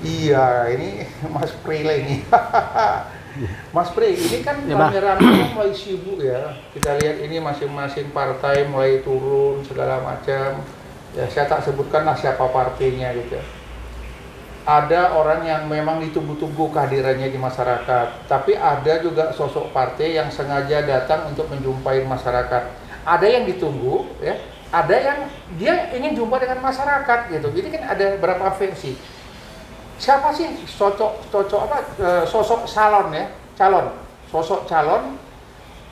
Iya, ini Mas Prile ini. Mas Pri, ini kan rame-rame mulai sibuk ya. Kita lihat ini masing-masing partai mulai turun segala macam. Ya, saya tak sebutkanlah siapa partainya gitu. Ada orang yang memang ditunggu-tunggu kehadirannya di masyarakat, tapi ada juga sosok partai yang sengaja datang untuk menjumpai masyarakat. Ada yang ditunggu, ya. Ada yang dia ingin jumpa dengan masyarakat gitu. Jadi kan ada berapa versi. Siapa sih sosok sosok calon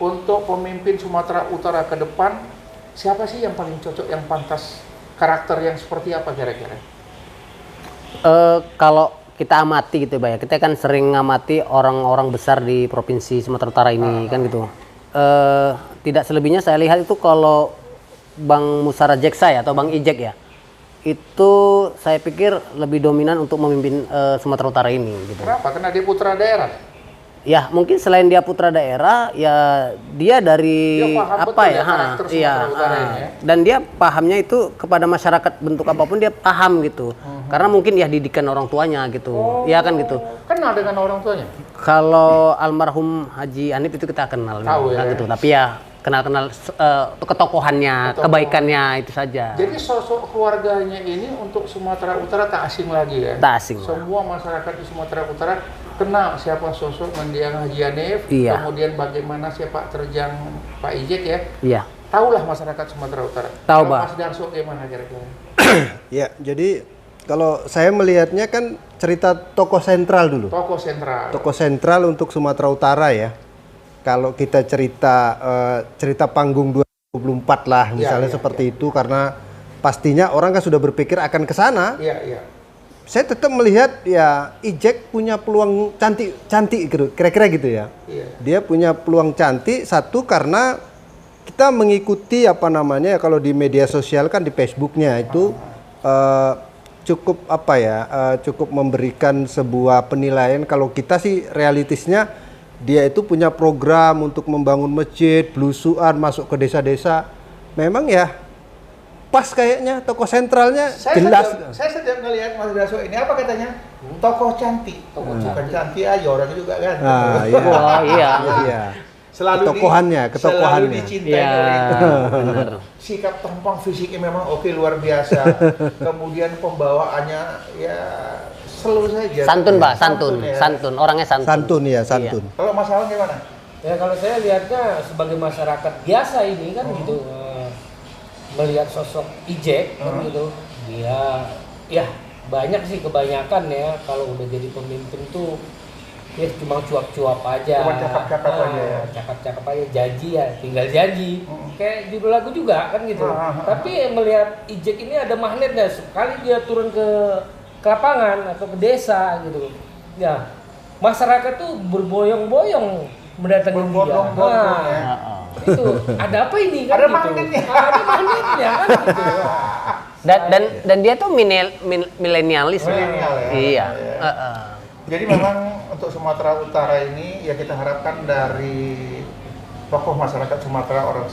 untuk pemimpin Sumatera Utara ke depan? Siapa sih yang paling cocok, yang pantas, karakter yang seperti apa kira-kira? Kalau kita amati gitu ya, kita kan sering ngamati orang-orang besar di provinsi Sumatera Utara ini kan gitu. Tidak selebihnya saya lihat itu kalau Bang Musara Jeksa ya atau Bang Ijek ya, itu saya pikir lebih dominan untuk memimpin Sumatera Utara ini gitu. Kenapa? Karena dia putra daerah. Ya mungkin selain dia putra daerah, ya dia dari Dia paham apa ya, iya, ya. Dan dia pahamnya itu kepada masyarakat bentuk apapun dia paham gitu. Karena mungkin ya didikan orang tuanya gitu, ya kan gitu. Kenal dengan orang tuanya? Kalau almarhum Haji Hanif itu kita kenal, tahu ya. gitu. Tapi ya kenal ketokohannya, kebaikannya itu saja. Jadi sosok keluarganya ini untuk Sumatera Utara tak asing lagi ya? Tak asing. Semua masyarakat di Sumatera Utara kenal siapa sosok mendiang Haji Hanif, iya. Kemudian bagaimana sepak terjang Pak Ijek ya? Iya. Tahulah masyarakat Sumatera Utara. Tahu, Pak. Mas Darso gimana kira-kira? Ya, jadi kalau saya melihatnya kan cerita tokoh sentral dulu. Tokoh sentral. Tokoh sentral untuk Sumatera Utara ya. Kalau kita cerita panggung 2024 lah misalnya seperti itu, karena pastinya orang kan sudah berpikir akan ke sana. Iya, iya. Saya tetap melihat ya Ijek punya peluang cantik gitu, kira-kira gitu ya. Iya. Dia punya peluang cantik satu karena kita mengikuti apa namanya kalau di media sosial kan di Facebooknya itu cukup cukup memberikan sebuah penilaian. Kalau kita sih realitisnya dia itu punya program untuk membangun masjid, belusuan, masuk ke desa-desa. Memang ya pas kayaknya tokoh sentralnya jelas. Saya sedang melihat Mas Darso ini apa katanya? Tokoh cantik. Bukan cantik aja, orangnya juga kan. Iya. Oh iya. Iya. Selalu ketokohannya. dicintai oleh itu. Sikap tampang fisiknya memang oke, luar biasa. Kemudian pembawaannya ya selalu saja. Santun, Pak, santun. Ya. Santun, orangnya santun. Santun ya, santun. Iya. Kalau masalah gimana? Ya kalau saya lihatnya sebagai masyarakat biasa ini kan gitu, melihat sosok Ijek kan gitu, dia ya banyak sih kebanyakan ya kalau udah jadi pemimpin tuh ya cuma cuap-cuap aja, cuma cakap-cakap aja ya, cakap-cakap aja, janji ya tinggal janji, kayak judul lagu juga kan gitu. Tapi melihat Ijek ini ada magnetnya, sekali dia turun ke lapangan atau ke desa gitu ya, masyarakat tuh berboyong-boyong mendatangi dia. Itu ada apa ini kan? Ada gitu. magnetnya. Ada magnetnya kan gitu. Dan dia tuh milenialis. Milenial ya. Iya. Jadi memang untuk Sumatera Utara ini ya kita harapkan dari tokoh masyarakat Sumatera, orang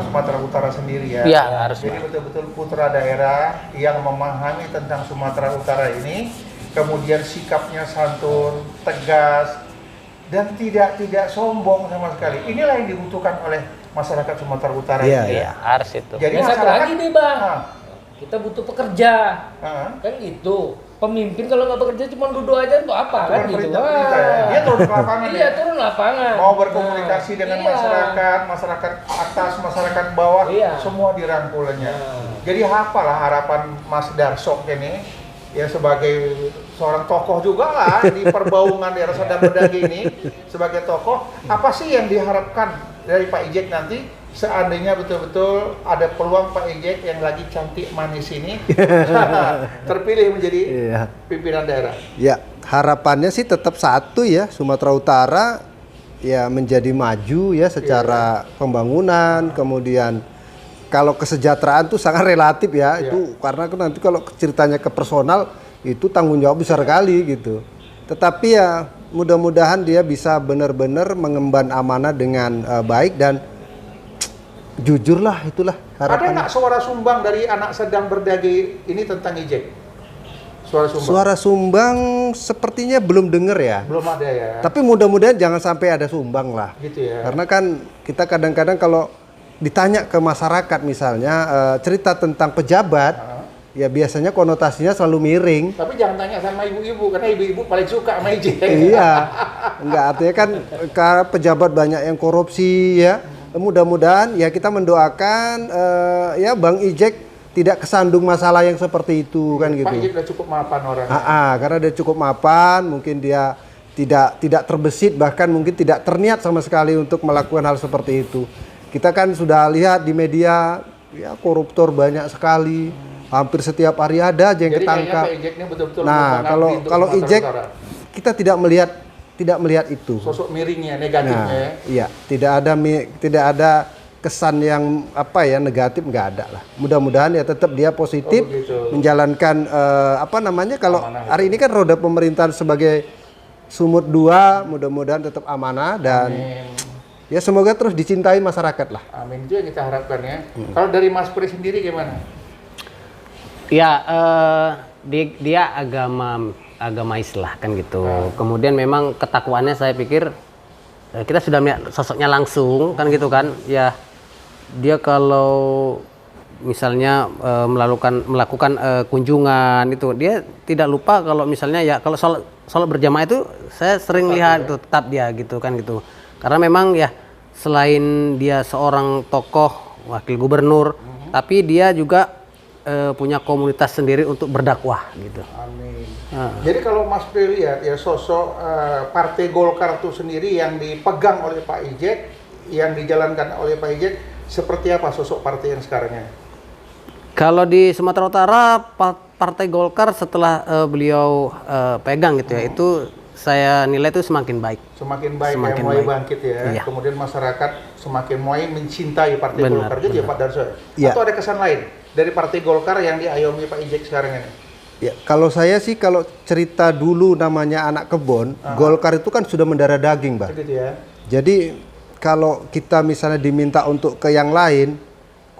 Sumatera Utara sendiri ya. Iya, harus. Jadi betul-betul putra daerah yang memahami tentang Sumatera Utara ini, kemudian sikapnya santun, tegas, dan tidak sombong sama sekali. Inilah yang dibutuhkan oleh masyarakat Sumatera Utara ini. Iya, harus itu. Jadi Ya, satu lagi nih Bang, kita butuh pekerja, kan gitu. Pemimpin kalau nggak bekerja cuma duduk aja untuk apa kan gitu. Dia turun ke lapangan. Iya, turun lapangan. Mau berkomunikasi dengan masyarakat atas, masyarakat bawah, semua dirangkulnya. Jadi apalah harapan Mas Darso ini ya sebagai seorang tokoh juga lah di perbaungan daerah Sadang Berdagi ini, sebagai tokoh, apa sih yang diharapkan dari Pak Ijek nanti seandainya betul-betul ada peluang Pak Ijek yang lagi cantik manis ini terpilih menjadi pimpinan daerah? Ya, harapannya sih tetap satu ya, Sumatera Utara ya menjadi maju ya secara pembangunan, kemudian kalau kesejahteraan tuh sangat relatif ya, itu karena nanti kalau ceritanya ke personal itu tanggung jawab besar kali gitu. Tetapi ya mudah-mudahan dia bisa benar-benar mengemban amanah dengan baik dan jujur lah, itulah harapannya. Ada nggak suara sumbang dari anak Sedang Berdagi ini tentang Ijek? Suara Sumbang. Suara Sumbang sepertinya belum dengar ya. Belum ada ya. Tapi mudah-mudahan jangan sampai ada Sumbang lah. Gitu ya. Karena kan kita kadang-kadang kalau ditanya ke masyarakat misalnya cerita tentang pejabat, ya biasanya konotasinya selalu miring. Tapi jangan tanya sama ibu-ibu karena ibu-ibu paling suka sama ijek. Iya, enggak artinya kan pejabat banyak yang korupsi ya. Mudah-mudahan ya kita mendoakan ya Bang Ijek tidak kesandung masalah yang seperti itu kan gitu. Pak Ijek udah cukup mapan orang. Karena dia cukup mapan, mungkin dia tidak terbesit bahkan mungkin tidak terniat sama sekali untuk melakukan hal seperti itu. Kita kan sudah lihat di media ya koruptor banyak sekali. Hampir setiap hari ada aja yang Jadi ketangkap. Pak Ijek ini betul-betul Nah, kalau Ijek kita tidak melihat itu. sosok miringnya, negatifnya. Iya, tidak ada kesan yang negatif, nggak ada lah. Mudah-mudahan ya tetap dia positif begitu. menjalankan kalau Amanah hari ini kan roda pemerintahan sebagai sumut 2, mudah-mudahan tetap amanah dan Amin. ya semoga terus dicintai masyarakat lah. Amin, itu yang kita harapkan ya. Kalau dari Mas Pri sendiri gimana? Ya, dia agamais lah kan gitu. Kemudian memang ketakwaannya saya pikir kita sudah melihat sosoknya langsung kan gitu kan. Ya, dia kalau misalnya melakukan kunjungan itu dia tidak lupa kalau misalnya ya kalau sholat berjamaah itu saya sering lihat itu tetap dia gitu kan gitu. Karena memang ya selain dia seorang tokoh wakil gubernur, tapi dia juga punya komunitas sendiri untuk berdakwah gitu. Amin. Jadi kalau Mas Pri lihat ya sosok Partai Golkar itu sendiri yang dipegang oleh Pak Ijek, yang dijalankan oleh Pak Ijek, seperti apa sosok partai yang sekarangnya? Kalau di Sumatera Utara, Partai Golkar setelah beliau pegang gitu ya, itu saya nilai itu semakin baik. Semakin baik, Semakin mulai baik. bangkit ya. Iya. Kemudian masyarakat semakin mulai mencintai Partai Benar, Golkar gitu ya Pak Darso. Iya. Atau ada kesan lain dari Partai Golkar yang diayomi Pak Ijek sekarang ini? Ya, kalau saya sih kalau cerita dulu namanya anak kebon, Golkar itu kan sudah mendarah daging, Bang. Gitu ya. Jadi kalau kita misalnya diminta untuk ke yang lain,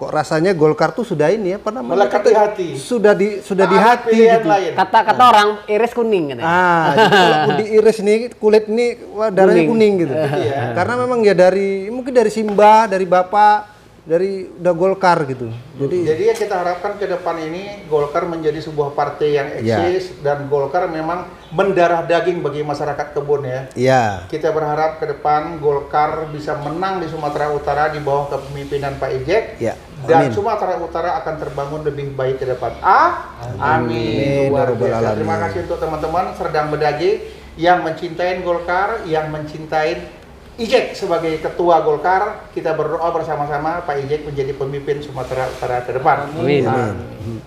kok rasanya Golkar tuh sudah ini apa namanya? Melekat di hati. Sudah di Tak ada hati pilihan gitu. lain. Kata orang iris kuning katanya. Jadi kalau diiris nih kulit nih wah, darahnya kuning gitu. ya. Karena memang ya mungkin dari Simba, dari Bapak, dari udah Golkar gitu. Jadi yang kita harapkan ke depan ini Golkar menjadi sebuah partai yang eksis dan Golkar memang mendarah daging bagi masyarakat kebun ya. Iya. Kita berharap ke depan Golkar bisa menang di Sumatera Utara di bawah kepemimpinan Pak Ijek. Ya. Dan Amin. Sumatera Utara akan terbangun lebih baik ke depan. Amin. Luar Ya Rabbal biasa. Alamin. Terima kasih untuk teman-teman Serdang Bedagi yang mencintai Golkar, yang mencintai Ijek sebagai ketua Golkar. Kita berdoa bersama-sama Pak Ijek menjadi pemimpin Sumatera Utara ke depan. Amin. Amin.